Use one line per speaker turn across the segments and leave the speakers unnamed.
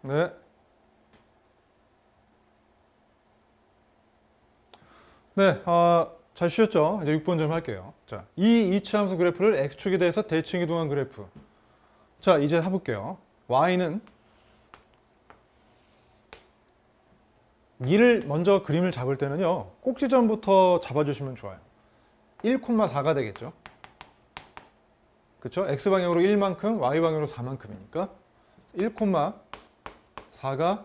네. 네, 잘 쉬셨죠? 이제 6번 좀 할게요. 자, 이 이차함수 그래프를 x축에 대해서 대칭 이동한 그래프. 자, 이제 해볼게요. y는 2를 먼저 그림을 잡을 때는요, 꼭지점부터 잡아주시면 좋아요. 1,4가 되겠죠? 그쵸? x방향으로 1만큼, y방향으로 4만큼이니까 1,4가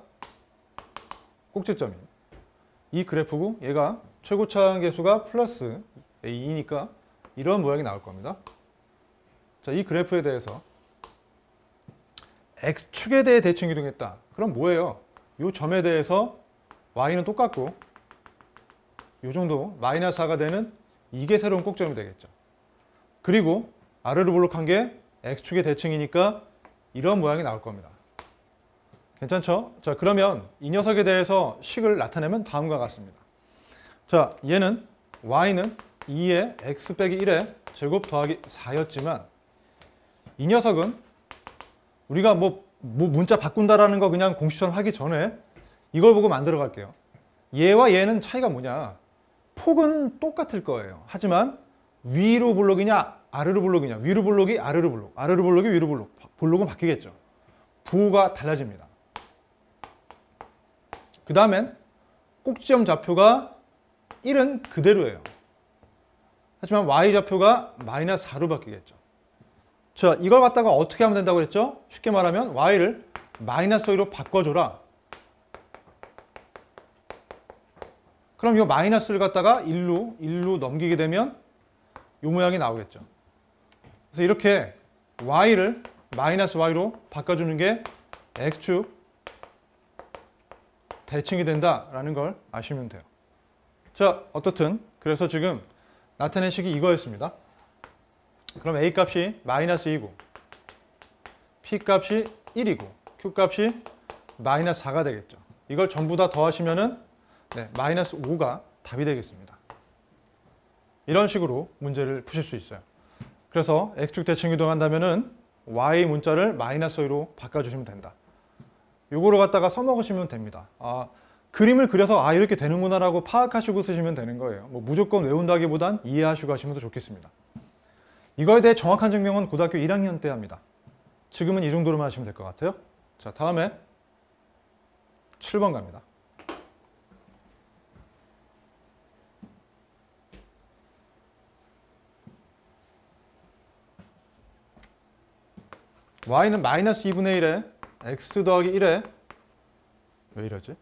꼭지점인 이 그래프고, 얘가 최고차항 계수가 플러스 a니까 이런 모양이 나올 겁니다. 자, 이 그래프에 대해서 x축에 대해 대칭 이동했다. 그럼 뭐예요? 이 점에 대해서 y는 똑같고 이 정도 마이너스 4가 되는 이게 새로운 꼭점이 되겠죠. 그리고 아래로 볼록한 게 x축의 대칭이니까 이런 모양이 나올 겁니다. 괜찮죠? 자, 그러면 이 녀석에 대해서 식을 나타내면 다음과 같습니다. 자, 얘는 y는 2의 x 빼기 1의 제곱 더하기 4였지만 이 녀석은 우리가 뭐 문자 바꾼다라는 거 그냥 공식처럼 하기 전에 이걸 보고 만들어 갈게요. 얘와 얘는 차이가 뭐냐? 폭은 똑같을 거예요. 하지만 위로 볼록이냐 아래로 볼록이냐, 위로 볼록이 아래로 볼록, 아래로 볼록이 위로 볼록, 볼록은 바뀌겠죠. 부호가 달라집니다. 그 다음엔 꼭지점 좌표가 1은 그대로예요. 하지만 y좌표가 마이너스 4로 바뀌겠죠. 자, 이걸 갖다가 어떻게 하면 된다고 그랬죠? 쉽게 말하면 y를 마이너스 5로 바꿔줘라. 그럼 이 마이너스를 갖다가 1로 넘기게 되면 이 모양이 나오겠죠. 그래서 이렇게 y를 마이너스 y로 바꿔주는 게 x축 대칭이 된다라는 걸 아시면 돼요. 자, 어떻든 그래서 지금 나타낸 식이 이거였습니다. 그럼 a 값이 마이너스 2고 p 값이 1이고 q 값이 마이너스 4가 되겠죠. 이걸 전부 다 더하시면은 마이너스 5가 답이 되겠습니다. 이런 식으로 문제를 푸실 수 있어요. 그래서 x축 대칭 이동한다면은 y 문자를 마이너스 5로 바꿔주시면 된다. 요거를 갖다가 써먹으시면 됩니다. 그림을 그려서 이렇게 되는구나 라고 파악하시고 쓰시면 되는 거예요. 뭐 무조건 외운다기보단 이해하시고 하시면 더 좋겠습니다. 이거에 대해 정확한 증명은 고등학교 1학년 때 합니다. 지금은 이 정도로만 하시면 될 것 같아요. 자, 다음에 7번 갑니다. y는 마이너스 2분의 1에 x 더하기 1에 왜 이러지?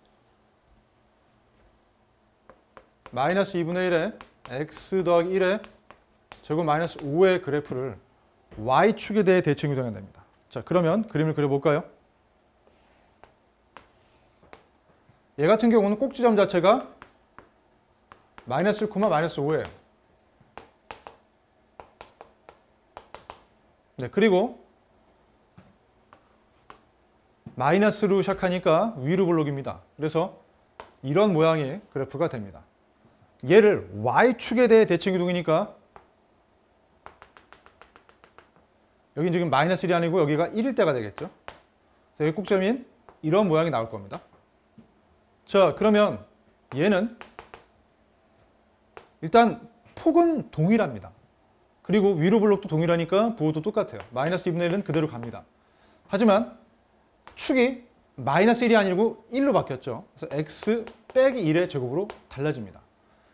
마이너스 2분의 1에 x 더하기 1에 제곱 마이너스 5의 그래프를 y축에 대해 대칭 이동해야 됩니다. 자, 그러면 그림을 그려볼까요? 얘 같은 경우는 꼭지점 자체가 마이너스 1, 마이너스 5예요. 네, 그리고 마이너스로 시작하니까 위로 볼록입니다. 그래서 이런 모양의 그래프가 됩니다. 얘를 y축에 대해 대칭 이동이니까 여긴 지금 마이너스 1이 아니고 여기가 1일 때가 되겠죠. 여기 꼭점인 이런 모양이 나올 겁니다. 자, 그러면 얘는 일단 폭은 동일합니다. 그리고 위로 볼록도 동일하니까 부호도 똑같아요. 마이너스 2분의 1은 그대로 갑니다. 하지만 축이 마이너스 1이 아니고 1로 바뀌었죠. 그래서 x 빼기 1의 제곱으로 달라집니다.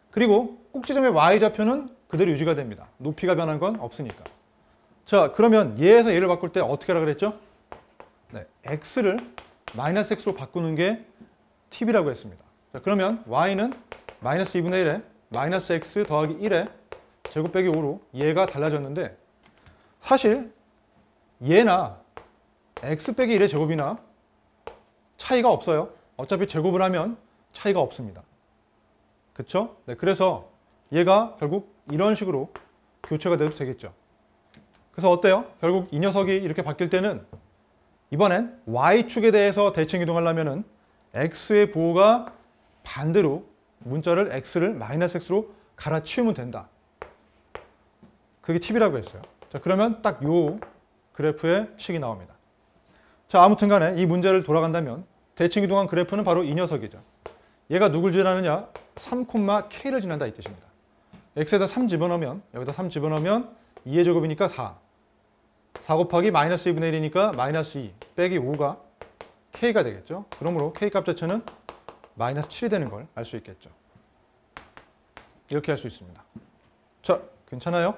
그리고 꼭지점의 y좌표는 그대로 유지가 됩니다. 높이가 변한 건 없으니까. 자, 그러면 얘에서 얘를 바꿀 때 어떻게 하라 그랬죠? x를 마이너스 x로 바꾸는 게 팁이라고 했습니다. 자, 그러면 y는 마이너스 2분의 1에 마이너스 x 더하기 1에 제곱 빼기 5로 얘가 달라졌는데 사실 얘나 x 빼기 1의 제곱이나 차이가 없어요. 어차피 제곱을 하면 차이가 없습니다. 그쵸? 네, 그래서 얘가 결국 이런 식으로 교체가 돼도 되겠죠. 그래서 어때요? 결국 이 녀석이 이렇게 바뀔 때는 이번엔 y축에 대해서 대칭 이동하려면은 x의 부호가 반대로 문자를 x를 마이너스 x로 갈아치우면 된다. 그게 팁이라고 했어요. 자, 그러면 딱 요 그래프의 식이 나옵니다. 자, 아무튼 간에 이 문제를 돌아간다면 대칭 이동한 그래프는 바로 이 녀석이죠. 얘가 누굴 지나느냐? 3,k를 지난다 이 뜻입니다. x에다 3 집어넣으면, 여기다 3 집어넣으면 2의 제곱이니까 4. 4 곱하기 마이너스 2분의 1이니까 마이너스 2 빼기 5가 k가 되겠죠. 그러므로 k 값 자체는 마이너스 7이 되는 걸 알 수 있겠죠. 이렇게 할 수 있습니다. 자, 괜찮아요?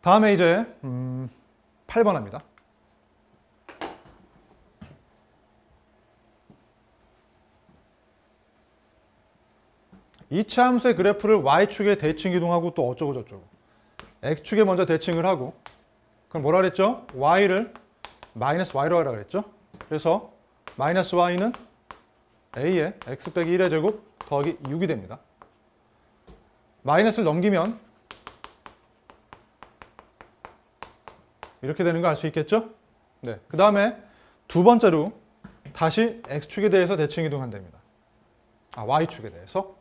다음에 이제 8번 합니다. 이차 함수의 그래프를 y축에 대칭 이동하고 또 어쩌고 저쩌고 x축에 먼저 대칭을 하고 그럼 뭐라 그랬죠? y를 마이너스 y로 하라 그랬죠? 그래서 마이너스 y는 a의 x 빼기 1의 제곱 더하기 6이 됩니다. 마이너스를 넘기면 이렇게 되는 거 알 수 있겠죠? 네. 그 다음에 두 번째로 다시 x축에 대해서 대칭 이동한답니다. y축에 대해서.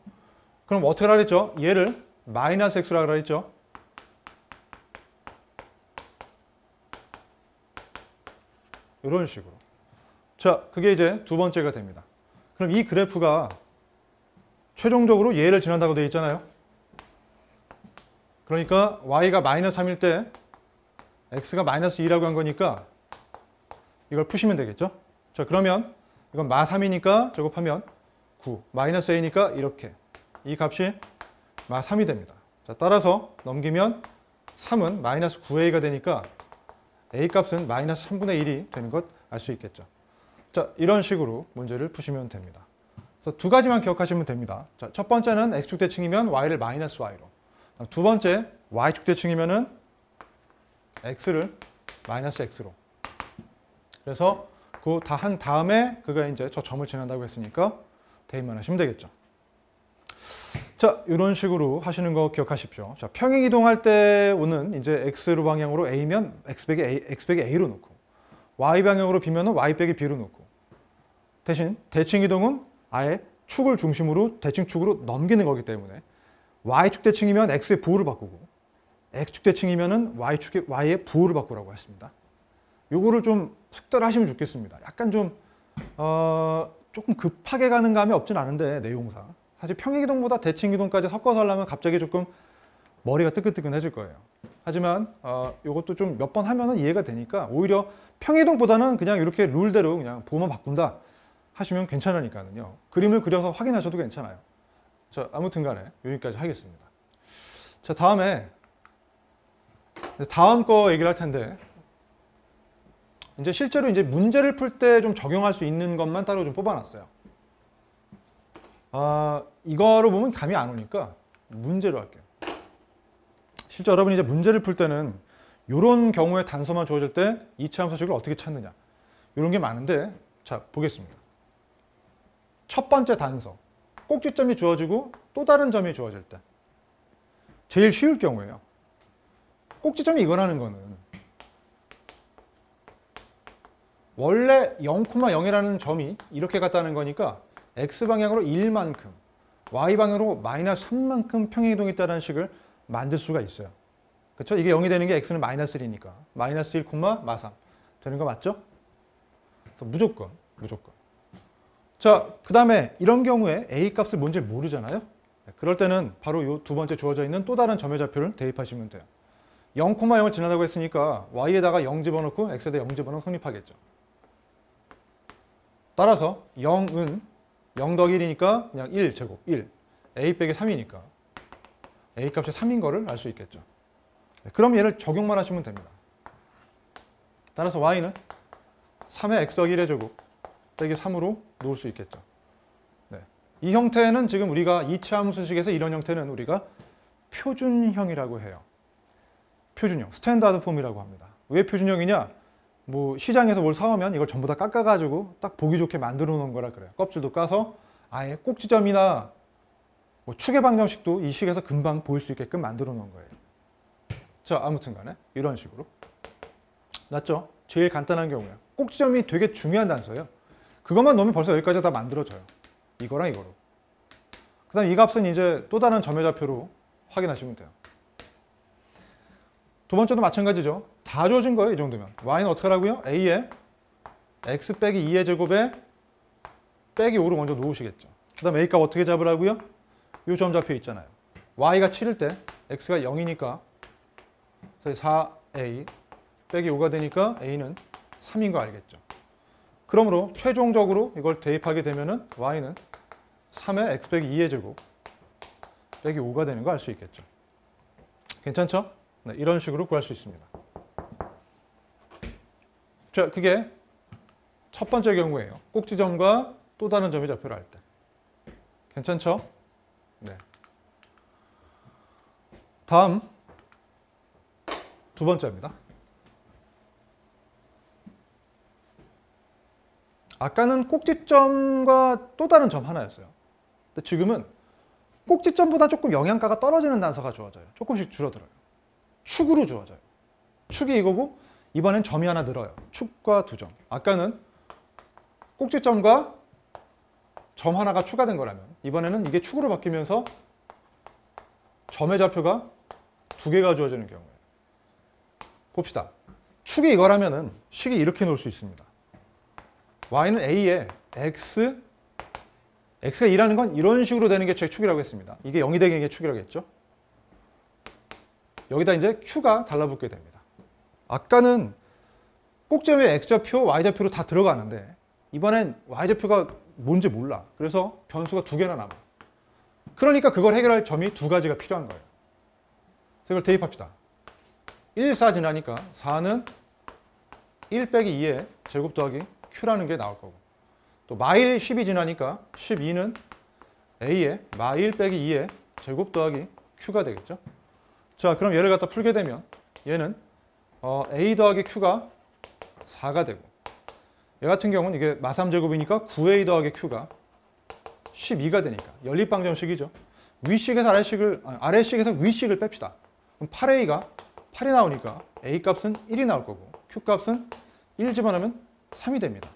그럼 어떻게 하라 그랬죠? 얘를 마이너스 x로 하라 그랬죠? 이런 식으로. 자, 그게 이제 두 번째가 됩니다. 그럼 이 그래프가 최종적으로 얘를 지난다고 되어 있잖아요. 그러니까 y가 마이너스 3일 때 x가 마이너스 2라고 한 거니까 이걸 푸시면 되겠죠. 자, 그러면 이건 마 3이니까 제곱하면 9, 마이너스 a니까 이렇게 이 값이 마 3이 됩니다. 자, 따라서 넘기면 3은 마이너스 9a가 되니까 a 값은 마이너스 3분의 1이 되는 것 알 수 있겠죠. 자, 이런 식으로 문제를 푸시면 됩니다. 그래서 두 가지만 기억하시면 됩니다. 자, 첫 번째는 x축 대칭이면 y를 마이너스 y로. 두 번째, y축 대칭이면은 x를 마이너스 x로. 그래서 그거 다 한 다음에 그가 이제 저 점을 지난다고 했으니까 대입만 하시면 되겠죠. 자, 이런 식으로 하시는 거 기억하십시오. 자, 평행 이동할 때 오는 이제 x로 방향으로 a면 x 빼기 a로 놓고 y 방향으로 b면은 y 빼기 b로 놓고 대신 대칭 이동은 아예 축을 중심으로 대칭축으로 넘기는 거기 때문에 y축 대칭이면 x의 부호를 바꾸고 x축 대칭이면은 y의 부호를 바꾸라고 했습니다. 요거를 좀 숙달을 하시면 좋겠습니다. 약간 좀 조금 급하게 가는 감이 없진 않은데 내용상 사실 평행이동보다 대칭이동까지 섞어서 하려면 갑자기 조금 머리가 뜨끈뜨끈해질 거예요. 하지만 요것도 좀 몇 번 하면은 이해가 되니까 오히려 평행이동보다는 그냥 이렇게 룰대로 그냥 부호만 바꾼다 하시면 괜찮으니까요. 그림을 그려서 확인하셔도 괜찮아요. 자, 아무튼 간에 여기까지 하겠습니다. 자, 다음 거 얘기를 할 텐데 이제 실제로 이제 문제를 풀 때 좀 적용할 수 있는 것만 따로 좀 뽑아놨어요. 이거로 보면 감이 안 오니까 문제로 할게요. 실제 여러분이 이제 문제를 풀 때는 이런 경우에 단서만 주어질 때 이차 함수식을 어떻게 찾느냐 이런 게 많은데 자, 보겠습니다. 첫 번째 단서 꼭지점이 주어지고 또 다른 점이 주어질 때 제일 쉬울 경우예요. 꼭지점이 이거라는 거는 원래 0,0이라는 점이 이렇게 갔다는 거니까 x방향으로 1만큼 y방향으로 마이너스 3만큼 평행이동이 있다는 식을 만들 수가 있어요. 그렇죠? 이게 0이 되는 게 x는 마이너스 1이니까 마이너스 1, 마3 되는 거 맞죠? 그래서 무조건. 자, 그 다음에 이런 경우에 a 값을 뭔지 모르잖아요. 그럴 때는 바로 이 두 번째 주어져 있는 또 다른 점의 좌표를 대입하시면 돼요. 0,0을 지나다고 했으니까 y에다가 0 집어넣고 x에다 0 집어넣으면 성립하겠죠. 따라서 0은 0 더하기 1이니까 그냥 1제곱 1 a 빼기 3이니까 a 값이 3인 거를 알 수 있겠죠. 그럼 얘를 적용만 하시면 됩니다. 따라서 y는 3의 x 더하기 1의 제곱 빼기 3으로 놓을 수 있겠죠. 네. 이 형태는 지금 우리가 2차 함수식에서 이런 형태는 우리가 표준형이라고 해요. 표준형, 스탠다드 폼이라고 합니다. 왜 표준형이냐? 뭐 시장에서 뭘 사오면 이걸 전부 다 깎아가지고 딱 보기 좋게 만들어 놓은 거라 그래요. 껍질도 까서 아예 꼭지점이나 뭐 축의 방정식도 이 식에서 금방 보일 수 있게끔 만들어 놓은 거예요. 자, 아무튼 간에 이런 식으로. 맞죠? 제일 간단한 경우야. 꼭지점이 되게 중요한 단서예요. 그것만 넣으면 벌써 여기까지 다 만들어져요. 이거랑 이거로. 그 다음 이 값은 이제 또 다른 점의 좌표로 확인하시면 돼요. 두 번째도 마찬가지죠. 다 주어진 거예요. 이 정도면. y는 어떻게 하라고요? a에 x 빼기 2의 제곱에 빼기 5를 먼저 놓으시겠죠. 그 다음 a 값 어떻게 잡으라고요? 이 점 잡혀 있잖아요. y가 7일 때 x가 0이니까 4a 빼기 5가 되니까 a는 3인 거 알겠죠. 그러므로 최종적으로 이걸 대입하게 되면은 y는 3의 x 빼기 2의 제곱 빼기 5가 되는 거 알 수 있겠죠. 괜찮죠? 네, 이런 식으로 구할 수 있습니다. 자, 그게 첫 번째 경우예요. 꼭지점과 또 다른 점이 좌표를 할 때. 괜찮죠? 네. 다음 두 번째입니다. 아까는 꼭지점과 또 다른 점 하나였어요. 근데 지금은 꼭지점보다 조금 영양가가 떨어지는 단서가 주어져요. 조금씩 줄어들어요. 축으로 주어져요. 축이 이거고 이번엔 점이 하나 늘어요. 축과 두 점. 아까는 꼭지점과 점 하나가 추가된 거라면 이번에는 이게 축으로 바뀌면서 점의 좌표가 두 개가 주어지는 경우예요. 봅시다. 축이 이거라면은 식이 이렇게 놓을 수 있습니다. y는 a에 x가 2라는 건 이런 식으로 되는 게 제 축이라고 했습니다. 이게 0이 되는 게 축이라고 했죠. 여기다 이제 q가 달라붙게 됩니다. 아까는 꼭지점에 x좌표, y좌표로 다 들어가는데 이번엔 y좌표가 뭔지 몰라. 그래서 변수가 두 개나 남아. 그러니까 그걸 해결할 점이 두 가지가 필요한 거예요. 그래서 이걸 대입합시다. 1, 4 지나니까 4는 1 빼기 2의 제곱 더하기 q라는 게 나올 거고 또 마일 10이 지나니까 12는 a의 마1 빼기 2의 제곱 더하기 q가 되겠죠. 자, 그럼 얘를 갖다 풀게 되면 얘는 a 더하기 q가 4가 되고 얘 같은 경우는 이게 마3제곱이니까 9a 더하기 q가 12가 되니까 연립방정식이죠. 위식에서 아래식에서 위식을 뺍시다. 그럼 8a가 8이 나오니까 a 값은 1이 나올 거고 q 값은 1 집어넣으면 3이 됩니다.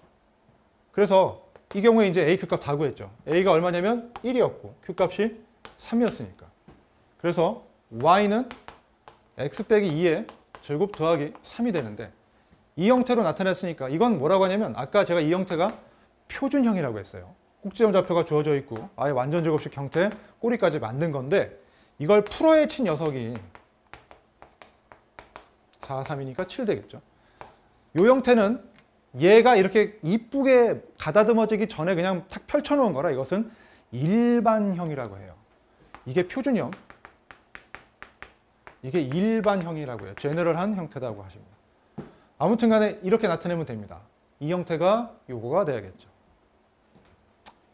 그래서 이 경우에 이제 a, q 값 다 구했죠. a가 얼마냐면 1이었고 q 값이 3이었으니까. 그래서 y는 x 빼기 2의 제곱 더하기 3이 되는데 이 형태로 나타냈으니까 이건 뭐라고 하냐면 아까 제가 이 형태가 표준형이라고 했어요. 꼭지점 좌표가 주어져 있고 아예 완전 제곱식 형태 꼬리까지 만든 건데 이걸 풀어에 친 녀석이 4, 3이니까 7 되겠죠. 이 형태는 얘가 이렇게 이쁘게 가다듬어지기 전에 그냥 탁 펼쳐놓은 거라 이것은 일반형이라고 해요. 이게 표준형, 이게 일반형이라고 해요. 제너럴한 형태라고 하십니다. 아무튼 간에 이렇게 나타내면 됩니다. 이 형태가 요거가 돼야겠죠.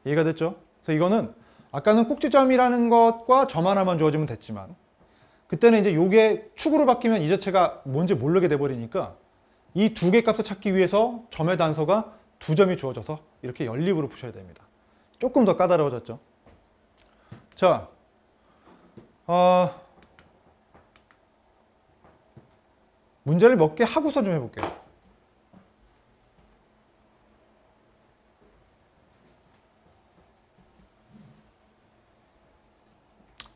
이해가 됐죠? 그래서 이거는 아까는 꼭지점이라는 것과 점 하나만 주어지면 됐지만 그때는 이제 요게 축으로 바뀌면 이 자체가 뭔지 모르게 돼버리니까 이 두 개 값을 찾기 위해서 점의 단서가 두 점이 주어져서 이렇게 연립으로 푸셔야 됩니다. 조금 더 까다로워졌죠. 자, 문제를 몇 개 하고서 좀 해볼게요.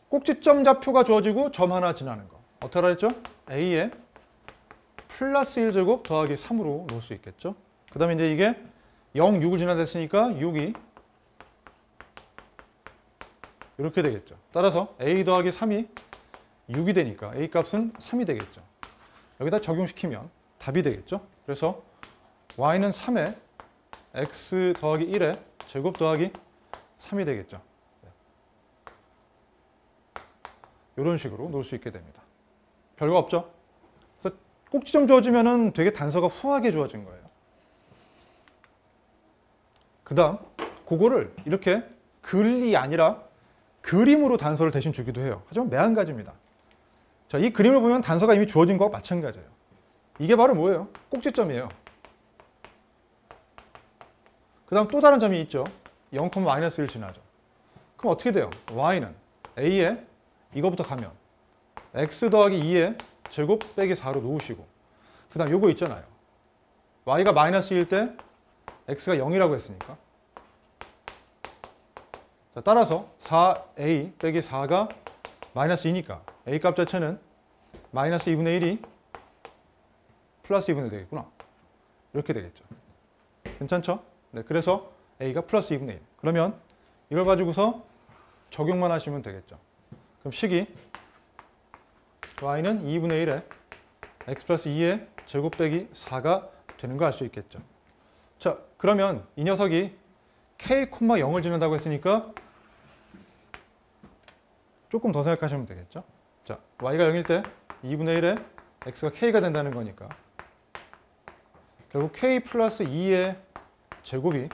꼭지점 좌표가 주어지고 점 하나 지나는 거. 어떻게 하라 했죠? a에 플러스 1제곱 더하기 3으로 놓을 수 있겠죠. 그 다음에 이제 이게 0, 6을 지나댔으니까 6이 이렇게 되겠죠. 따라서 a 더하기 3이 6이 되니까 a 값은 3이 되겠죠. 여기다 적용시키면 답이 되겠죠. 그래서 y는 3에 x 더하기 1에 제곱 더하기 3이 되겠죠. 이런 식으로 놓을 수 있게 됩니다. 별거 없죠? 그래서 꼭지점 주어지면은 되게 단서가 후하게 주어진 거예요. 그 다음 그거를 이렇게 글이 아니라 그림으로 단서를 대신 주기도 해요. 하지만 매한가지입니다. 자, 이 그림을 보면 단서가 이미 주어진 거와 마찬가지예요. 이게 바로 뭐예요? 꼭지점이에요. 그 다음 또 다른 점이 있죠. 0,-1 지나죠. 그럼 어떻게 돼요? y는 a에 이거부터 가면 x 더하기 2의 제곱 빼기 4로 놓으시고 그 다음 요거 있잖아요. y가 -1일 때 x가 0이라고 했으니까 자, 따라서 4a 빼기 4가 -2니까 a 값 자체는 -2분의 1이 플러스 2분의 1 되겠구나. 이렇게 되겠죠. 괜찮죠? 네, 그래서 a가 플러스 2분의 1. 그러면 이걸 가지고서 적용만 하시면 되겠죠. 그럼 식이 y는 2분의 1에 x 플러스 2의 제곱 빼기 4가 되는 거 알 수 있겠죠. 자, 그러면 이 녀석이 k, 0을 지난다고 했으니까 조금 더 생각하시면 되겠죠. 자, y가 0일 때 2분의 1에 x가 k가 된다는 거니까 결국 k 플러스 2의 제곱이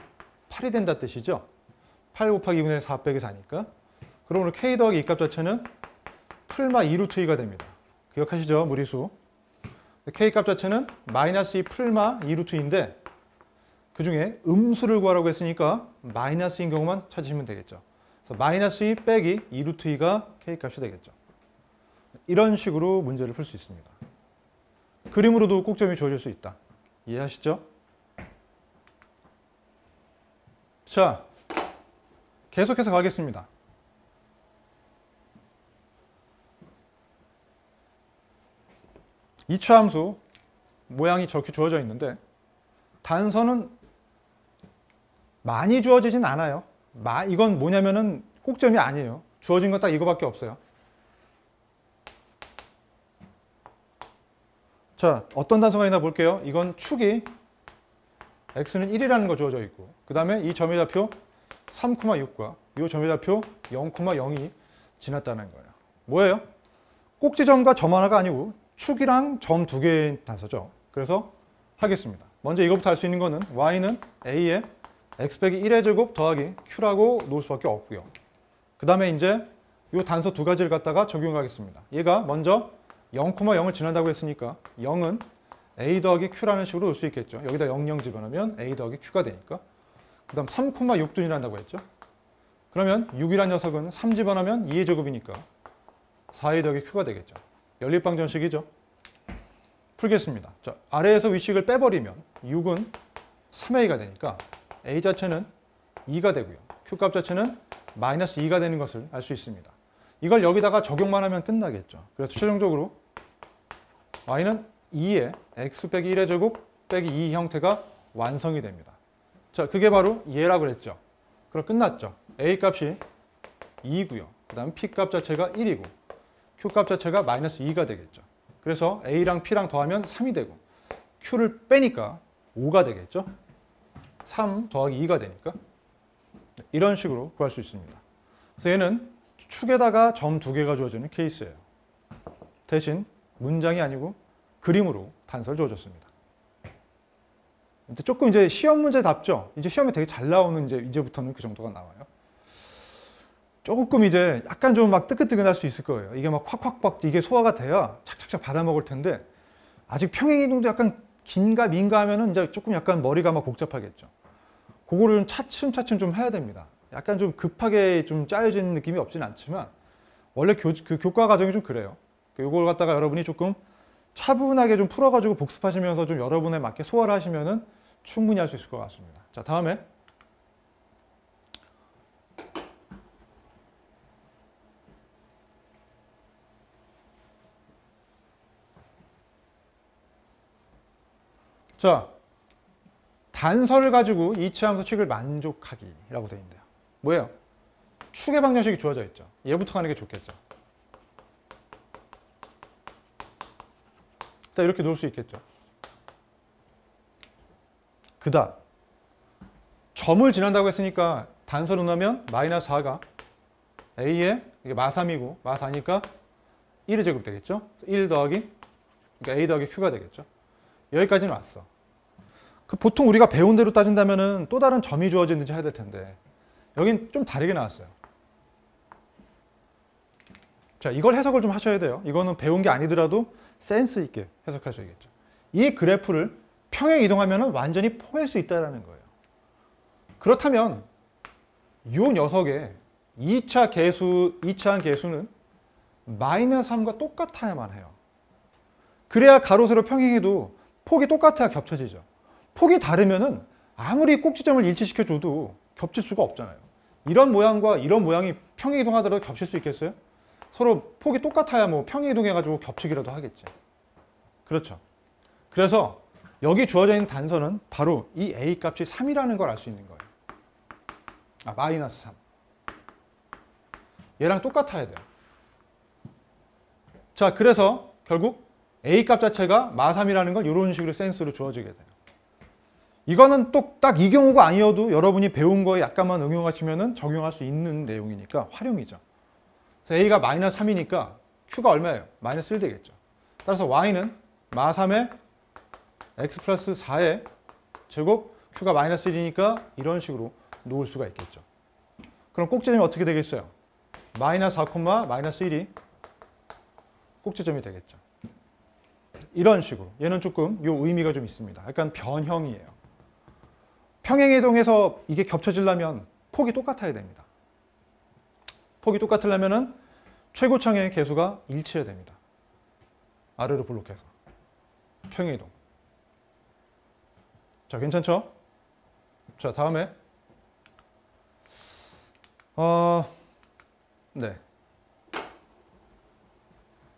8이 된다 뜻이죠. 8 곱하기 2분의 1, 4 빼기 4니까. 그러므로 k 더하기 이 값 자체는 풀마 2루트 2가 됩니다. 기억하시죠? 무리수. k 값 자체는 마이너스 2 풀마 2루트 2인데 그 중에 음수를 구하라고 했으니까 마이너스인 경우만 찾으시면 되겠죠. 그래서 마이너스 2 빼기 2루트 2가 k 값이 되겠죠. 이런 식으로 문제를 풀 수 있습니다. 그림으로도 꼭점이 주어질 수 있다. 이해하시죠? 자, 계속해서 가겠습니다. 이차함수 모양이 저렇게 주어져 있는데 단서는 많이 주어지진 않아요. 이건 뭐냐면은 꼭점이 아니에요. 주어진 건 딱 이거밖에 없어요. 자, 어떤 단서가 있나 볼게요. 이건 축이 x는 1이라는 거 주어져 있고 그 다음에 이 점의 좌표 3,6과 이 점의 좌표 0,0이 지났다는 거예요. 뭐예요? 꼭지점과 점 하나가 아니고 축이랑 점 두 개의 단서죠. 그래서 하겠습니다. 먼저 이것부터 알 수 있는 거는 y는 a에 x 빼기 1의 제곱 더하기 q라고 놓을 수밖에 없고요. 그 다음에 이제 이 단서 두 가지를 갖다가 적용하겠습니다. 얘가 먼저 0,0을 지난다고 했으니까 0은 a 더하기 q라는 식으로 놓을 수 있겠죠. 여기다 0 집어넣으면 a 더하기 q가 되니까. 그 다음 3,6도 지난다고 했죠. 그러면 6이라는 녀석은 3 집어넣으면 2의 제곱이니까 4a 더하기 q가 되겠죠. 연립방정식이죠. 풀겠습니다. 자, 아래에서 위식을 빼버리면 6은 3a가 되니까 a 자체는 2가 되고요. q 값 자체는 마이너스 2가 되는 것을 알 수 있습니다. 이걸 여기다가 적용만 하면 끝나겠죠. 그래서 최종적으로 y는 2에 x 빼기 1의 제곱 빼기 2 형태가 완성이 됩니다. 자, 그게 바로 얘라고 그랬죠. 그럼 끝났죠. a 값이 2고요. 그 다음 p 값 자체가 1이고 q 값 자체가 마이너스 2가 되겠죠. 그래서 a랑 p랑 더하면 3이 되고 q를 빼니까 5가 되겠죠. 3 더하기 2가 되니까 이런 식으로 구할 수 있습니다. 그래서 얘는 축에다가 점 두 개가 주어지는 케이스예요. 대신 문장이 아니고 그림으로 단서를 주어줬습니다. 조금 이제 시험 문제답죠. 이제 시험에 되게 잘 나오는 이제부터는 그 정도가 나와요. 조금 이제 약간 좀 막 뜨끈뜨끈할 수 있을 거예요. 이게 막 확확 이게 소화가 돼야 착착착 받아 먹을 텐데 아직 평행이동도 약간 긴가 민가 하면은 이제 조금 약간 머리가 막 복잡하겠죠. 그거를 차츰차츰 좀 해야 됩니다. 약간 좀 급하게 좀 짜여진 느낌이 없진 않지만 원래 그 교과 과정이 좀 그래요. 이걸 갖다가 여러분이 조금 차분하게 좀 풀어가지고 복습하시면서 좀 여러분에 맞게 소화를 하시면은 충분히 할 수 있을 것 같습니다. 자, 다음에 자, 단서를 가지고 이차함수 식을 만족하기라고 되어 있는데요. 뭐예요? 축의 방정식이 주어져 있죠. 얘부터 가는 게 좋겠죠. 일단 이렇게 놓을 수 있겠죠. 그 다음 점을 지난다고 했으니까 단서로 넣으면 마이너스 4가 a에 이게 마3이고 마4니까 1의 제곱 되겠죠. 1 더하기 그러니까 a 더하기 q가 되겠죠. 여기까지는 왔어. 보통 우리가 배운 대로 따진다면은 또 다른 점이 주어지는지 해야 될 텐데 여긴 좀 다르게 나왔어요. 자, 이걸 해석을 좀 하셔야 돼요. 이거는 배운 게 아니더라도 센스 있게 해석하셔야겠죠. 이 그래프를 평행 이동하면 완전히 포할 수 있다는 거예요. 그렇다면 이 녀석의 2차한 계수는 마이너스 3과 똑같아야만 해요. 그래야 가로 세로 평행해도 폭이 똑같아야 겹쳐지죠. 폭이 다르면은 아무리 꼭지점을 일치시켜줘도 겹칠 수가 없잖아요. 이런 모양과 이런 모양이 평행 이동하더라도 겹칠 수 있겠어요? 서로 폭이 똑같아야 뭐 평행 이동해가지고 겹치기라도 하겠지. 그렇죠. 그래서 여기 주어져 있는 단서는 바로 이 a 값이 3이라는 걸 알 수 있는 거예요. 마이너스 3. 얘랑 똑같아야 돼요. 자, 그래서 결국 a 값 자체가 마3이라는 걸 이런 식으로 센스로 주어지게 돼요. 이거는 또 딱 이 경우가 아니어도 여러분이 배운 거에 약간만 응용하시면 적용할 수 있는 내용이니까 활용이죠. 그래서 a가 마이너스 3이니까 q가 얼마예요? 마이너스 1 되겠죠. 따라서 y는 마3의 x 플러스 4의 제곱 q가 마이너스 1이니까 이런 식으로 놓을 수가 있겠죠. 그럼 꼭지점이 어떻게 되겠어요? 마이너스 4, 마이너스 1이 꼭지점이 되겠죠. 이런 식으로. 얘는 조금 요 의미가 좀 있습니다. 약간 변형이에요. 평행이동에서 이게 겹쳐지려면 폭이 똑같아야 됩니다. 폭이 똑같으려면 최고창의 개수가 일치해야 됩니다. 아래로 블록해서. 평행이동. 자, 괜찮죠? 자, 다음에 네.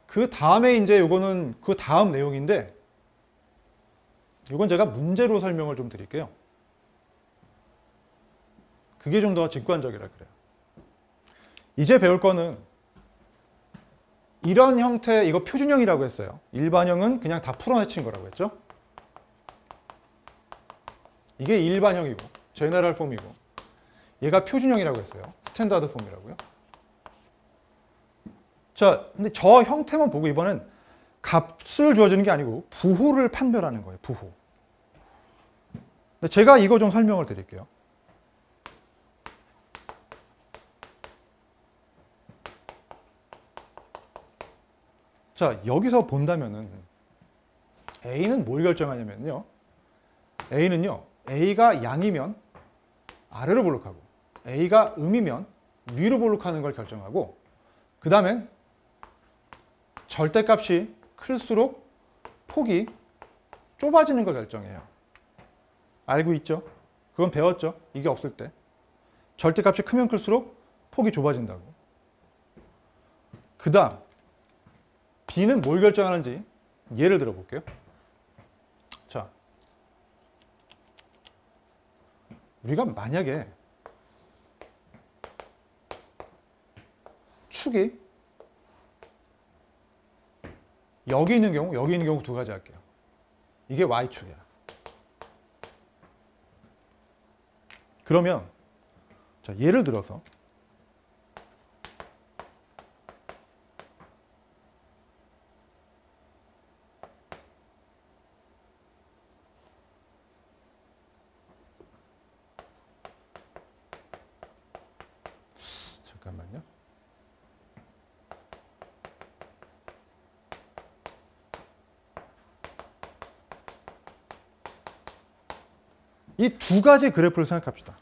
그 다음에 이제 요거는 그 다음 내용인데 이건 제가 문제로 설명을 좀 드릴게요. 그게 좀 더 직관적이라 그래요. 이제 배울 거는 이런 형태, 이거 표준형이라고 했어요. 일반형은 그냥 다 풀어내친 거라고 했죠. 이게 일반형이고 제너럴 폼이고 얘가 표준형이라고 했어요. 스탠다드 폼이라고요. 자, 근데 저 형태만 보고 이번엔 값을 주어지는 게 아니고 부호를 판별하는 거예요. 부호. 제가 이거 좀 설명을 드릴게요. 자, 여기서 본다면은 A는 뭘 결정하냐면요. A는요. A가 양이면 아래로 볼록하고 A가 음이면 위로 볼록하는 걸 결정하고 그 다음엔 절대값이 클수록 폭이 좁아지는 걸 결정해요. 알고 있죠? 그건 배웠죠? 이게 없을 때. 절대값이 크면 클수록 폭이 좁아진다고. 그 다음 B는 뭘 결정하는지 예를 들어 볼게요. 자, 우리가 만약에 축이 여기 있는 경우 두 가지 할게요. 이게 Y축이야. 그러면 자, 예를 들어서 잠깐만요. 이 두 가지 그래프를 생각합시다.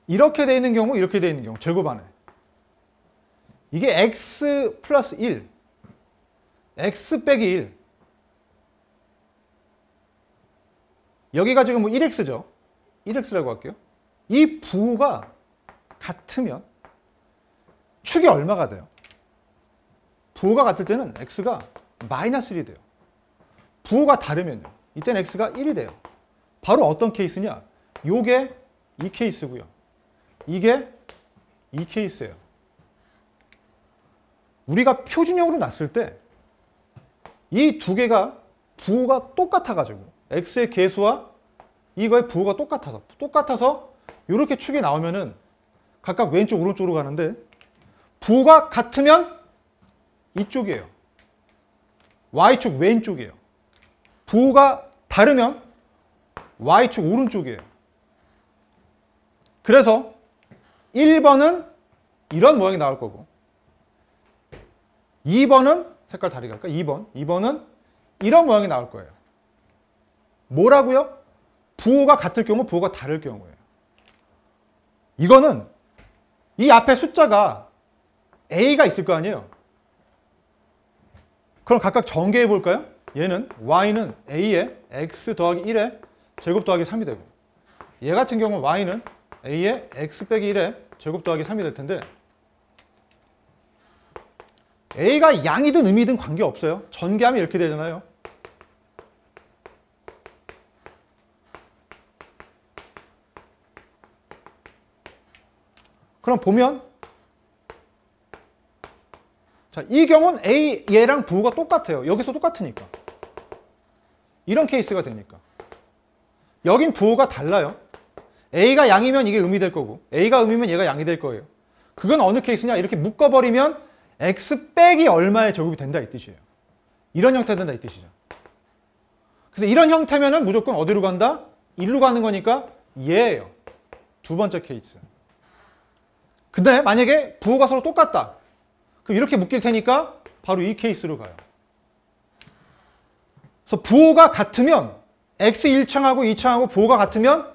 이렇게 돼 있는 경우, 이렇게 돼 있는 경우, 제곱 안에. 이게 x 플러스 1, x 빼기 1. 여기가 지금 뭐 1x죠. 1x라고 할게요. 이 부호가 같으면 축이 얼마가 돼요? 부호가 같을 때는 x가 마이너스 1이 돼요. 부호가 다르면요. 이때는 x가 1이 돼요. 바로 어떤 케이스냐? 요게 이 케이스고요. 이게 이 케이스예요. 우리가 표준형으로 놨을 때 이 두 개가 부호가 똑같아가지고 x의 개수와 이거의 부호가 똑같아서 이렇게 축이 나오면은 각각 왼쪽 오른쪽으로 가는데 부호가 같으면 이쪽이에요. y축 왼쪽이에요. 부호가 다르면 y축 오른쪽이에요. 그래서 1번은 이런 모양이 나올 거고 2번은 색깔 다르게 할까? 2번은 이런 모양이 나올 거예요. 뭐라고요? 부호가 같을 경우, 부호가 다를 경우예요. 이거는 이 앞에 숫자가 A가 있을 거 아니에요? 그럼 각각 전개해 볼까요? 얘는 Y는 A에 X 더하기 1에 제곱 더하기 3이 되고 얘 같은 경우는 Y는 A에 X 빼기 1에 제곱 더하기 3이 될 텐데 A가 양이든 음이든 관계없어요. 전개하면 이렇게 되잖아요. 그럼 보면 자, 이 경우는 A, 얘랑 부호가 똑같아요. 여기서 똑같으니까. 이런 케이스가 되니까. 여긴 부호가 달라요. A가 양이면 이게 음이 될 거고 A가 음이면 얘가 양이 될 거예요. 그건 어느 케이스냐? 이렇게 묶어버리면 X 빼기 얼마의 제곱이 된다 이 뜻이에요. 이런 형태 된다 이 뜻이죠. 그래서 이런 형태면은 무조건 어디로 간다? 1로 가는 거니까 얘예요. 두 번째 케이스. 근데 만약에 부호가 서로 똑같다. 그럼 이렇게 묶일 테니까 바로 이 케이스로 가요. 그래서 부호가 같으면 X 1창하고 2창하고 부호가 같으면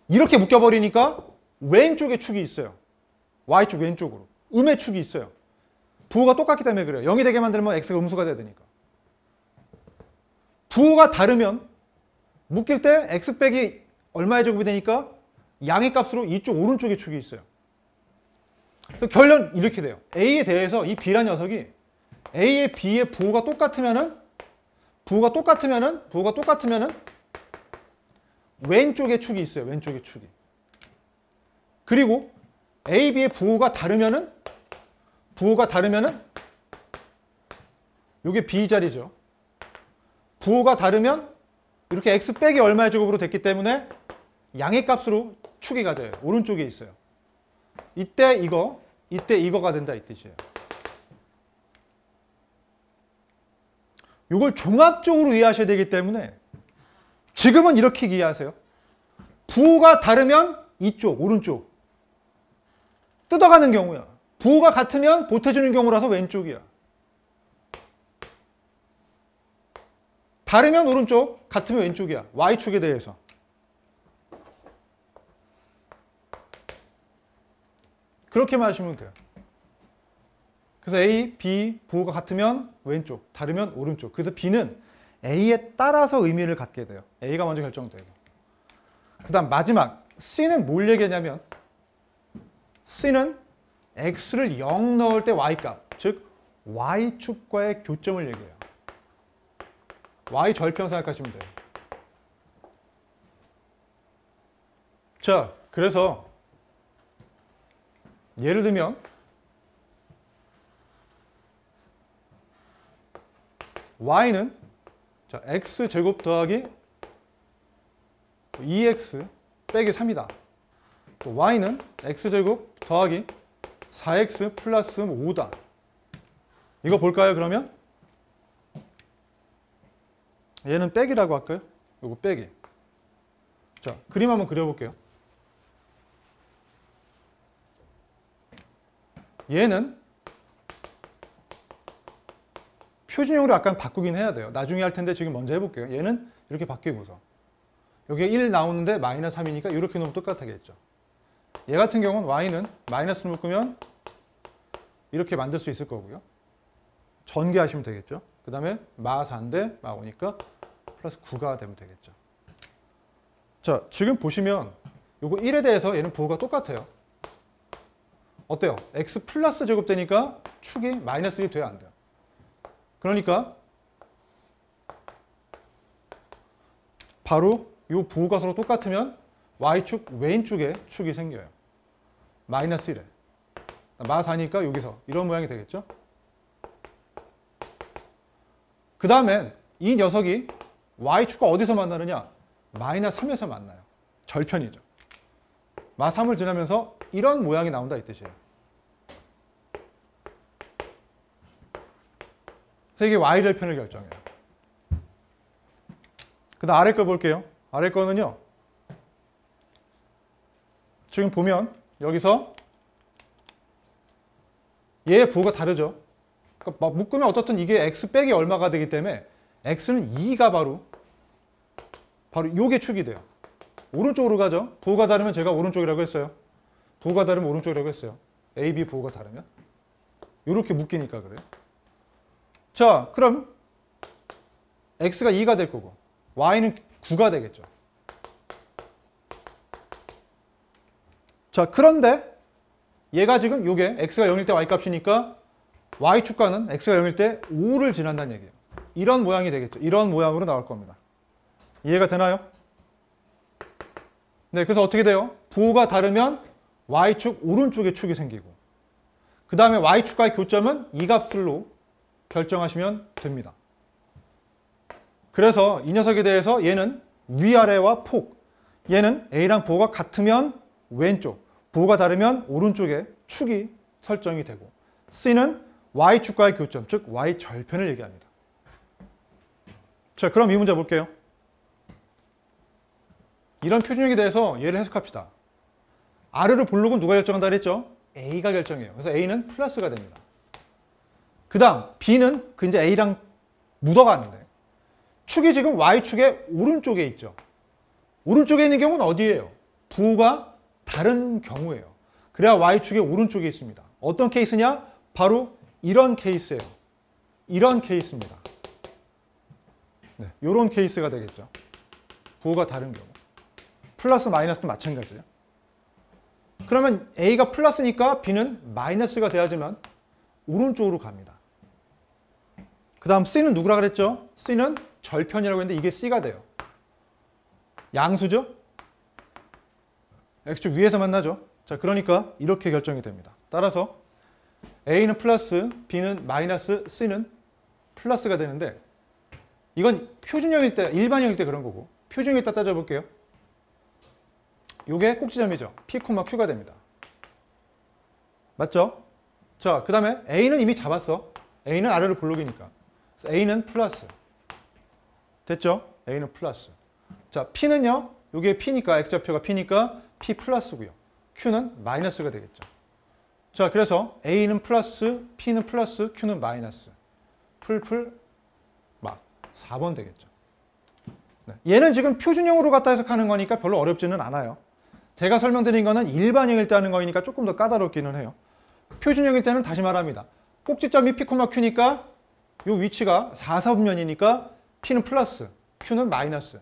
이렇게 묶여버리니까 왼쪽에 축이 있어요. Y축 왼쪽으로. 음의 축이 있어요. 부호가 똑같기 때문에 그래요. 0이 되게 만들면 X가 음수가 돼야 되니까. 부호가 다르면 묶일 때 X 빼기 얼마의 제곱이 되니까 양의 값으로 이쪽 오른쪽에 축이 있어요. 그래서 결론 이렇게 돼요. A에 대해서 이 B라는 녀석이 A의 B의 부호가 똑같으면은 왼쪽에 축이 있어요. 왼쪽에 축이. 그리고 A, B의 부호가 다르면은 이게 B 자리죠. 부호가 다르면 이렇게 X 빼기 얼마의 제곱으로 됐기 때문에 양의 값으로 축이 가져요. 오른쪽에 있어요. 이때 이거가 된다 이 뜻이에요. 이걸 종합적으로 이해하셔야 되기 때문에 지금은 이렇게 이해하세요. 부호가 다르면 이쪽, 오른쪽. 뜯어가는 경우야. 부호가 같으면 보태주는 경우라서 왼쪽이야. 다르면 오른쪽, 같으면 왼쪽이야. Y축에 대해서. 그렇게만 하시면 돼요. 그래서 A, B 부호가 같으면 왼쪽, 다르면 오른쪽. 그래서 B는 A에 따라서 의미를 갖게 돼요. A가 먼저 결정되고. 그 다음 마지막 C는 뭘 얘기하냐면 C는 X를 0 넣을 때 Y값, 즉 Y축과의 교점을 얘기해요. Y절편 생각하시면 돼요. 자, 그래서 예를 들면 Y는 자, X제곱 더하기 2X 빼기 3이다. Y는 X제곱 더하기 4X 플러스 5다. 이거 볼까요, 그러면? 얘는 빼기라고 할까요? 이거 빼기. 자, 그림 한번 그려볼게요. 얘는 표준형으로 약간 바꾸긴 해야 돼요. 나중에 할 텐데 지금 먼저 해볼게요. 얘는 이렇게 바뀌고서 여기에 1 나오는데 마이너스 3이니까 이렇게 놓으면 똑같겠죠. 얘 같은 경우는 y는 마이너스를 묶으면 이렇게 만들 수 있을 거고요. 전개하시면 되겠죠. 그 다음에 마 4인데 마 5니까 플러스 9가 되면 되겠죠. 자, 지금 보시면 요거 1에 대해서 얘는 부호가 똑같아요. 어때요? x 플러스 제곱 되니까 축이 마이너스 1이 돼야 안 돼요. 그러니까 바로 이 부호가 서로 똑같으면 y축 왼쪽에 축이 생겨요. 마이너스 1에. 마 4니까 여기서 이런 모양이 되겠죠. 그 다음에 이 녀석이 y축과 어디서 만나느냐? 마이너스 3에서 만나요. 절편이죠. 마 3을 지나면서 이런 모양이 나온다 이 뜻이에요. 그래서 이게 y절편을 결정해요. 그 다음 아래 거 볼게요. 아래 거는요. 지금 보면 여기서 얘의 부호가 다르죠. 그러니까 묶으면 어떻든 이게 x 빼기 얼마가 되기 때문에 x는 2가 바로 요게 축이 돼요. 오른쪽으로 가죠. 부호가 다르면 제가 오른쪽이라고 했어요. 부호가 다르면 오른쪽이라고 했어요. A, B 부호가 다르면. 이렇게 묶이니까 그래요. 자, 그럼 x가 2가 될 거고 y는 9가 되겠죠. 자, 그런데 얘가 지금 요게 x가 0일 때 y 값이니까 y축과는 x가 0일 때 5를 지난다는 얘기예요. 이런 모양이 되겠죠. 이런 모양으로 나올 겁니다. 이해가 되나요? 네, 그래서 어떻게 돼요? 부호가 다르면 y축 오른쪽에 축이 생기고 그 다음에 y축과의 교점은 이 값으로 결정하시면 됩니다. 그래서 이 녀석에 대해서 얘는 위아래와 폭, 얘는 A랑 부호가 같으면 왼쪽, 부호가 다르면 오른쪽에 축이 설정이 되고 C는 y축과의 교점, 즉 y절편을 얘기합니다. 자, 그럼 이 문제 볼게요. 이런 표준형에 대해서 얘를 해석합시다. R을 블록은 누가 결정한다 그랬죠? A가 결정해요. 그래서 A는 플러스가 됩니다. 그 다음 B는 그 이제 A랑 묻어가는데 축이 지금 Y축의 오른쪽에 있죠. 오른쪽에 있는 경우는 어디예요? 부호가 다른 경우예요. 그래야 Y축의 오른쪽에 있습니다. 어떤 케이스냐? 바로 이런 케이스예요. 이런 케이스입니다. 네, 이런 케이스가 되겠죠. 부호가 다른 경우. 플러스 마이너스도 마찬가지예요. 그러면 A가 플러스니까 B는 마이너스가 돼야지만 오른쪽으로 갑니다. 그 다음 C는 누구라 그랬죠? C는 절편이라고 했는데 이게 C가 돼요. 양수죠? X축 위에서 만나죠? 자, 그러니까 이렇게 결정이 됩니다. 따라서 A는 플러스, B는 마이너스, C는 플러스가 되는데 이건 표준형일 때, 일반형일 때 그런 거고 표준형일 때 따져볼게요. 요게 꼭지점이죠. P, Q가 됩니다. 맞죠? 자, 그 다음에 A는 이미 잡았어. A는 아래로 블록이니까. 그래서 A는 플러스. 됐죠? A는 플러스. 자, P는요. 요게 P니까, X좌표가 P니까 P 플러스고요. Q는 마이너스가 되겠죠. 자, 그래서 A는 플러스, P는 플러스, Q는 마이너스. 막 4번 되겠죠. 네. 얘는 지금 표준형으로 갖다 해석하는 거니까 별로 어렵지는 않아요. 제가 설명드린 거는 일반형일 때 하는 거니까 조금 더 까다롭기는 해요. 표준형일 때는 다시 말합니다. 꼭지점이 P, Q니까 이 위치가 4, 4분면이니까 P는 플러스, Q는 마이너스.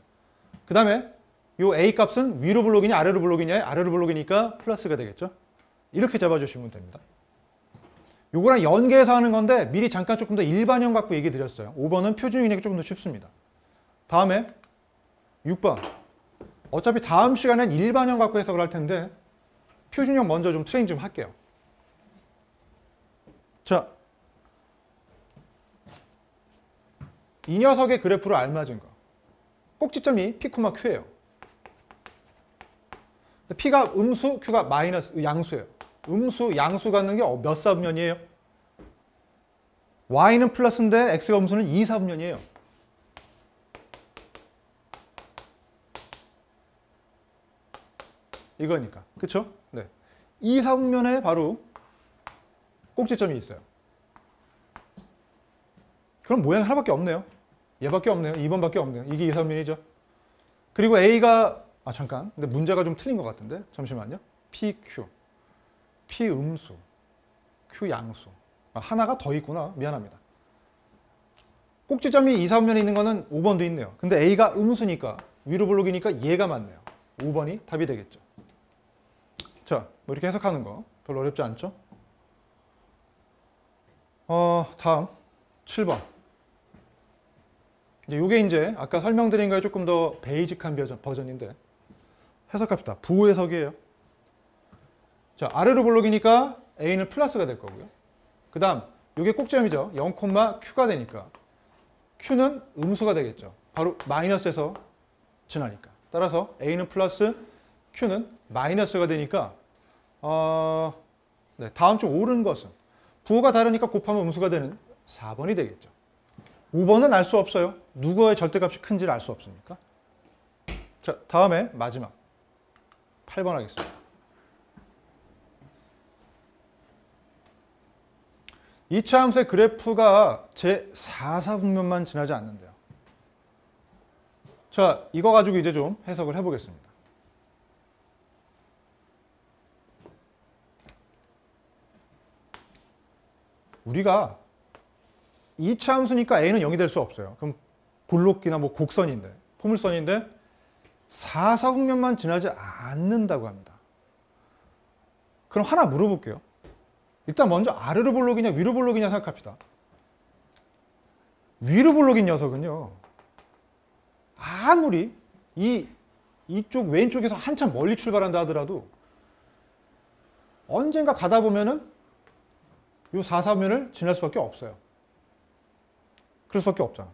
그 다음에 이 A 값은 위로 블록이냐 아래로 블록이냐 아래로 블록이니까 플러스가 되겠죠. 이렇게 잡아주시면 됩니다. 요거랑 연계해서 하는 건데 미리 잠깐 조금 더 일반형 갖고 얘기 드렸어요. 5번은 표준형이니까 조금 더 쉽습니다. 다음에 6번. 어차피 다음 시간엔 일반형 갖고 해석을 할 텐데 표준형 먼저 좀 트레이닝 좀 할게요. 자, 이 녀석의 그래프로 알맞은 거. 꼭지점이 P, Q예요. P가 음수, Q가 마이너스, 양수예요. 음수, 양수 갖는 게 몇 사분면이에요? Y는 플러스인데 X가 음수는 2, 4분면이에요. 이거니까. 그쵸? 네. 2, 4분면에 바로 꼭지점이 있어요. 그럼 모양이 하나밖에 없네요. 얘밖에 없네요. 2번밖에 없네요. 이게 2, 4분면이죠. 그리고 A가 잠깐. 근데 문제가 좀 틀린 것 같은데. 잠시만요. PQ. P 음수. Q 양수. 하나가 더 있구나. 미안합니다. 꼭지점이 2, 4분면에 있는 거는 5번도 있네요. 근데 A가 음수니까 위로 블록이니까 얘가 맞네요. 5번이 답이 되겠죠. 자, 뭐 이렇게 해석하는 거 별로 어렵지 않죠? 다음 7번. 이게 이제 아까 설명드린 거에 조금 더 베이직한 버전인데 해석합시다. 부호 해석이에요. 자, 아래로 블록이니까 A는 플러스가 될 거고요. 그 다음 이게 꼭지점이죠. 0,Q가 되니까 Q는 음수가 되겠죠. 바로 마이너스에서 지나니까. 따라서 A는 플러스, Q는 마이너스가 되니까 네, 다음 중 옳은 것은 부호가 다르니까 곱하면 음수가 되는 4번이 되겠죠. 5번은 알 수 없어요. 누구의 절대값이 큰지를 알 수 없으니까. 자, 다음에 마지막 8번 하겠습니다. 이차 함수의 그래프가 제 4, 4분면만 지나지 않는데요. 자, 이거 가지고 이제 좀 해석을 해보겠습니다. 우리가 2차 함수니까 A는 0이 될 수 없어요. 그럼 볼록이나 뭐 곡선인데, 포물선인데 4, 4분면만 지나지 않는다고 합니다. 그럼 하나 물어볼게요. 일단 먼저 아래로 볼록이냐 위로 볼록이냐 생각합시다. 위로 볼록인 녀석은요, 아무리 이쪽 왼쪽에서 한참 멀리 출발한다 하더라도 언젠가 가다 보면은 이 4사면을 지날 수밖에 없어요. 그럴 수밖에 없잖아.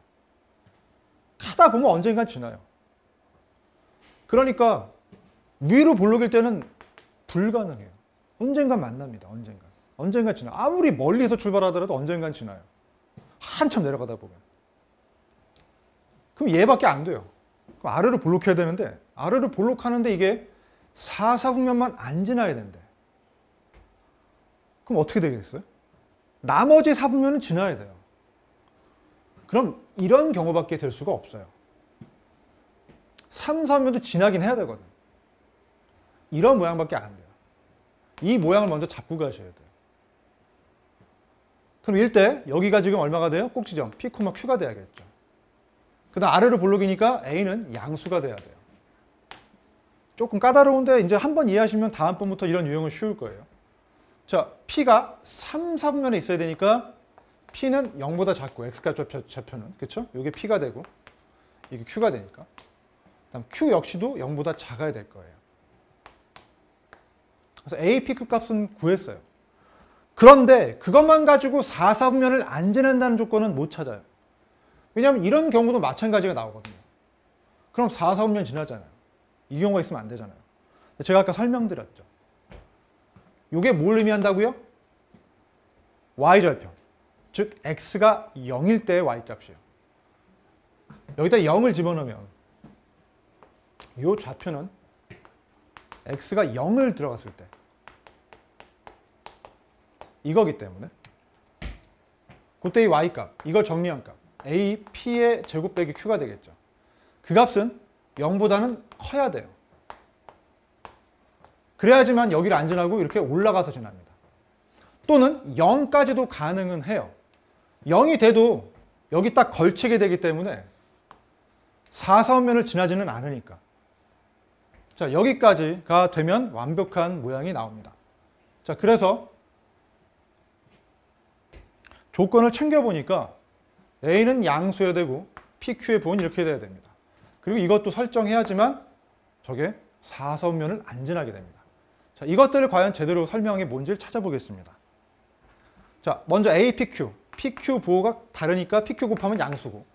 가다 보면 언젠간 지나요. 그러니까 위로 볼록일 때는 불가능해요. 언젠간 만납니다. 언젠간 지나. 아무리 멀리서 출발하더라도 언젠간 지나요. 한참 내려가다 보면. 그럼 얘밖에 안 돼요. 그럼 아래로 볼록해야 되는데, 아래로 볼록하는데 이게 4사분면만 안 지나야 된대. 그럼 어떻게 되겠어요? 나머지 4분면은 지나야 돼요. 그럼 이런 경우밖에 될 수가 없어요. 3, 4분면도 지나긴 해야 되거든. 이런 모양밖에 안 돼요. 이 모양을 먼저 잡고 가셔야 돼요. 그럼 이때 여기가 지금 얼마가 돼요? 꼭지점 P, Q가 돼야겠죠. 그 다음 아래로 볼록이니까 A는 양수가 돼야 돼요. 조금 까다로운데 이제 한번 이해하시면 다음번부터 이런 유형은 쉬울 거예요. 자, P가 3, 4분면에 있어야 되니까 P는 0보다 작고 X값 좌표는, 그렇죠? 이게 P가 되고 이게 Q가 되니까. 그다음 Q 역시도 0보다 작아야 될 거예요. 그래서 A, P, Q 값은 구했어요. 그런데 그것만 가지고 4, 4분면을 안 지낸다는 조건은 못 찾아요. 왜냐하면 이런 경우도 마찬가지가 나오거든요. 그럼 4, 4분면 지나잖아요. 이 경우가 있으면 안 되잖아요. 제가 아까 설명드렸죠. 이게 뭘 의미한다고요? y절편. 즉 x가 0일 때의 y값이에요. 여기다 0을 집어넣으면 이 좌표는 x가 0을 들어갔을 때 이거기 때문에 그때 이 y값, 이걸 정리한 값 a, p의 제곱 빼기 q가 되겠죠. 그 값은 0보다는 커야 돼요. 그래야지만 여기를 안 지나고 이렇게 올라가서 지납니다. 또는 0까지도 가능은 해요. 0이 돼도 여기 딱 걸치게 되기 때문에 4, 4분면을 지나지는 않으니까. 자, 여기까지가 되면 완벽한 모양이 나옵니다. 자, 그래서 조건을 챙겨보니까 A는 양수여야 되고 PQ의 부호는 이렇게 돼야 됩니다. 그리고 이것도 설정해야지만 저게 4, 4분면을 안 지나게 됩니다. 자, 이것들을 과연 제대로 설명한 게 뭔지를 찾아보겠습니다. 자, 먼저 A, PQ. PQ 부호가 다르니까 PQ 곱하면 양수고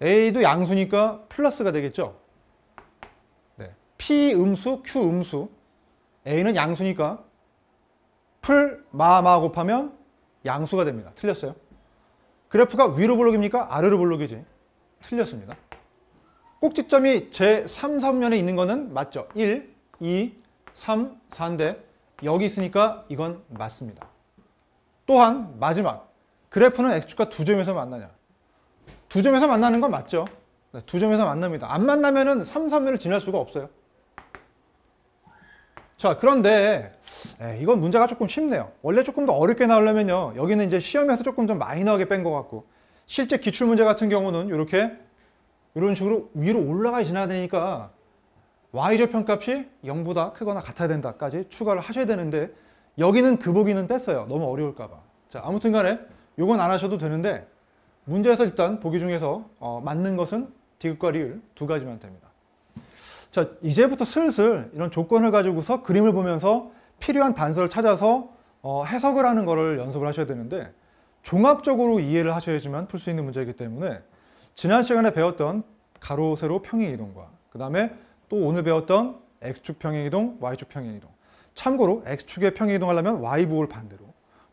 A도 양수니까 플러스가 되겠죠. 네. P 음수, Q 음수. A는 양수니까 풀, 마 곱하면 양수가 됩니다. 틀렸어요. 그래프가 위로 볼록입니까? 아래로 볼록이지. 틀렸습니다. 꼭지점이 제 3, 4분면에 있는 거는 맞죠. 1, 2, 3, 4인데 여기 있으니까 이건 맞습니다. 또한 마지막 그래프는 X축과 두 점에서 만나냐. 두 점에서 만나는 건 맞죠. 네, 두 점에서 만납니다. 안 만나면은 3, 4면을 지날 수가 없어요. 자, 그런데 이건 문제가 조금 쉽네요. 원래 조금 더 어렵게 나오려면요. 여기는 이제 시험에서 조금 좀 마이너하게 뺀 것 같고 실제 기출문제 같은 경우는 이렇게 이런 식으로 위로 올라가 지나야 되니까 y절편 값이 0보다 크거나 같아야 된다까지 추가를 하셔야 되는데 여기는 그 보기는 뺐어요. 너무 어려울까 봐. 자, 아무튼 간에 이건 안 하셔도 되는데 문제에서 일단 보기 중에서 맞는 것은 디귿과 리을 두 가지만 됩니다. 자, 이제부터 슬슬 이런 조건을 가지고서 그림을 보면서 필요한 단서를 찾아서 해석을 하는 거를 연습을 하셔야 되는데 종합적으로 이해를 하셔야지만 풀 수 있는 문제이기 때문에 지난 시간에 배웠던 가로, 세로 평행이동과 그 다음에 또 오늘 배웠던 X축 평행이동, Y축 평행이동. 참고로 X축에 평행이동하려면 Y보호를 반대로,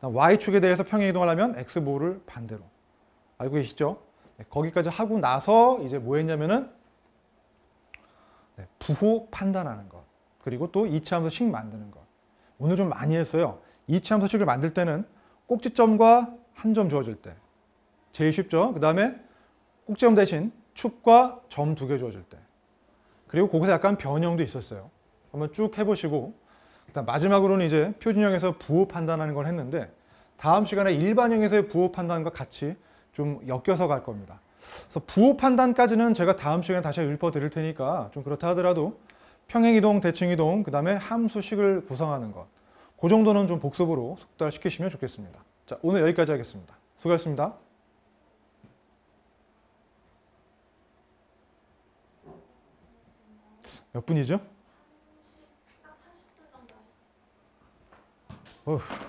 Y축에 대해서 평행이동하려면 X보호를 반대로. 알고 계시죠? 네, 거기까지 하고 나서 이제 뭐 했냐면은 부호 판단하는 것, 그리고 또 이치함수식 만드는 것. 오늘 좀 많이 했어요. 이치함수식을 만들 때는 꼭지점과 한 점 주어질 때 제일 쉽죠. 그 다음에 꼭지점 대신 축과 점 두 개 주어질 때, 그리고 거기서 약간 변형도 있었어요. 한번 쭉 해보시고 일단 마지막으로는 이제 표준형에서 부호 판단하는 걸 했는데 다음 시간에 일반형에서의 부호 판단과 같이 좀 엮여서 갈 겁니다. 그래서 부호 판단까지는 제가 다음 시간에 다시 읊어드릴 테니까 좀 그렇다 하더라도 평행이동, 대칭이동, 그 다음에 함수식을 구성하는 것, 그 정도는 좀 복습으로 숙달시키시면 좋겠습니다. 자, 오늘 여기까지 하겠습니다. 수고하셨습니다. 몇 분이죠?
딱 40분 정도 하셨어요.
어휴.